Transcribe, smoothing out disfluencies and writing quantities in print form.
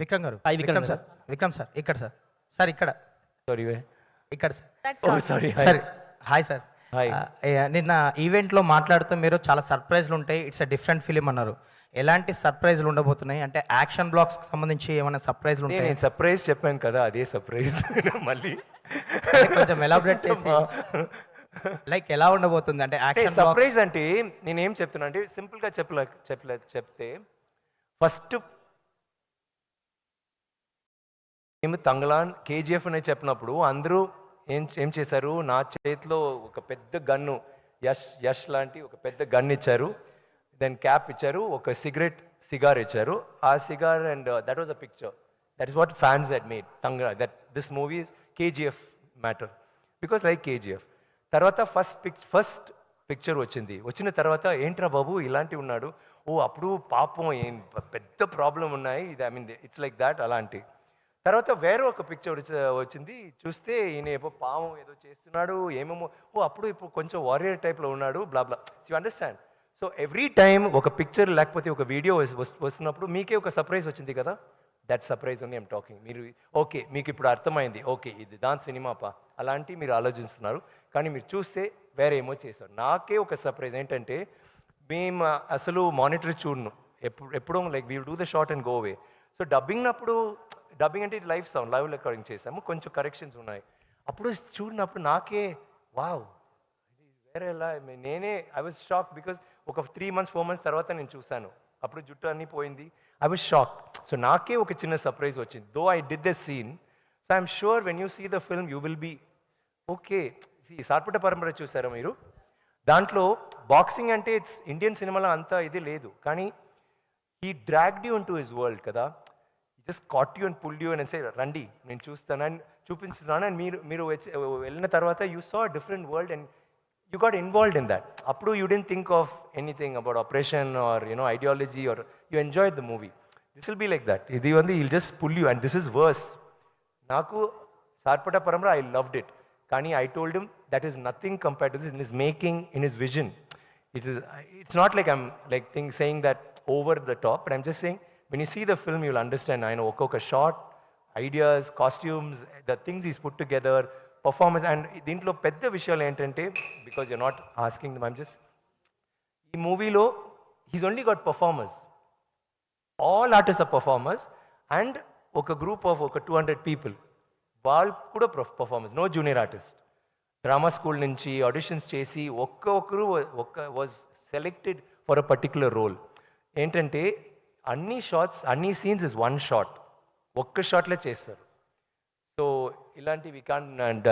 Vikram garu. Hi Vikram sir. Vikram sir ఇక్కడ సార్. Sir ఇక్కడ. సారీ ఇక్కడ sir. Oh sorry sir hi sir. Hi. నిన్న ఈవెంట్లో మాట్లాడుతూ మీరు చాలా సర్ప్రైజ్లు ఉంటాయి, ఇట్స్ ఎ డిఫరెంట్ ఫిలిం అన్నారు. ఎలాంటి సర్ప్రైజ్లు ఉండబోతున్నాయి? అంటే యాక్షన్ బ్లాక్స్ సంబంధించి ఏమైనా సర్ప్రైజ్లు ఉంటాయి? నేను సర్ప్రైజ్ చెప్పాను కదా, అదే సర్ప్రైజ్ మళ్ళీ కొంచెం ఎలాబరేట్ చేసి లైక్ ఎలా ఉండబోతుంది అంటే యాక్షన్ సర్ప్రైజ్ అంటే నేనేం చెప్తున్నా అంటే సింపుల్గా చెప్తే ఫస్ట్ మేము తంగలాన్ కేజీఎఫ్ అని చెప్పినప్పుడు అందరూ ఏం చేశారు, నా చేతిలో ఒక పెద్ద గన్ను యష్ లాంటి ఒక పెద్ద గన్ ఇచ్చారు, దెన్ క్యాప్ ఇచ్చారు, ఒక సిగార్ ఇచ్చారు. ఆ cigar and that was a picture. That is what fans had made తంగలా, that this movie is KGF matter because like KGF. తర్వాత ఫస్ట్ పిక్చర్ వచ్చిన తర్వాత ఏంట్రా బాబు ఇలాంటివి ఉన్నాడు, ఓ అప్పుడు పాపం ఏం పెద్ద ప్రాబ్లం ఉన్నాయి, ఇది I mean it's like that అలాంటి. తర్వాత వేరే ఒక పిక్చర్ వచ్చింది, చూస్తే ఈయన ఏమో పాము ఏదో చేస్తున్నాడు ఏమేమో, ఓ అప్పుడు ఇప్పుడు కొంచెం వారియర్ టైప్లో ఉన్నాడు, blah blah. You understand? So every time ఒక పిక్చర్ లేకపోతే ఒక వీడియో వస్తున్నప్పుడు మీకే ఒక సర్ప్రైజ్ వచ్చింది కదా, దట్ సర్ప్రైజ్ అని ఐమ్ టాకింగ్. మీరు ఓకే మీకు ఇప్పుడు అర్థమైంది, ఓకే ఇది దాని సినిమా అలాంటి మీరు ఆలోచిస్తున్నారు, కానీ మీరు చూస్తే వేరే ఏమో చేశారు. నాకే ఒక సర్ప్రైజ్ ఏంటంటే మేము అసలు మానిటర్ చూడను ఎప్పుడూ, like we do the short and go away. So dubbing అంటే లైవ్ సౌండ్, లైవ్ రికార్డింగ్ చేసాము, కొంచెం కరెక్షన్స్ ఉన్నాయి. అప్పుడు చూడినప్పుడు నాకే వావ్ ఇది వేరేలా, నేనే ఐ వాజ్ షాక్ బికాస్ ఒక 3 months 4 months తర్వాత నేను చూశాను, అప్పుడు జుట్టు అన్నీ పోయింది. I was shock. సో నాకే ఒక చిన్న సర్ప్రైజ్ వచ్చింది, though I did the scene. So I'm sure when you see the film you will be okay. Sarpatta Parambarai చూసారా మీరు? దాంట్లో బాక్సింగ్ అంటే ఇట్స్ ఇండియన్ సినిమాలో అంత ఇది లేదు, కానీ he dragged you in to his world కదా, just caught you and pulled you అని సే రండి నేను చూస్తాను అని చూపిస్తున్నాను. అండ్ మీరు వెళ్ళిన తర్వాత you saw different world and you got involved in that. అప్పుడు you didn't think of anything about operation or ideology or you enjoy the movie. This will be like that. ఇది will just pull you and this is worse. నాకు Sarpatta Parambarai I loved it, కానీ I told him that is nothing compared to this in his making, in his vision. It's not like I'm like saying that over the top, but I'm just saying when you see the film you'll understand. I know oka shot, ideas, costumes, the things he's put together, performance, and dintlo pedda vishayalu entante because you're not asking them, I'm just ee movie lo he's only got performers, all artists are performers, and oka group of oka 200 people వాళ్ళు కూడా performers, no junior artist. Drama school నుంచి auditions చేసి ఒక్కొక్కరు was selected for a particular role. ఏంటంటే అన్ని shots అన్ని scenes is one shot, ఒక్క షాట్లో చేస్తారు. సో ఇలాంటి వి కాంట్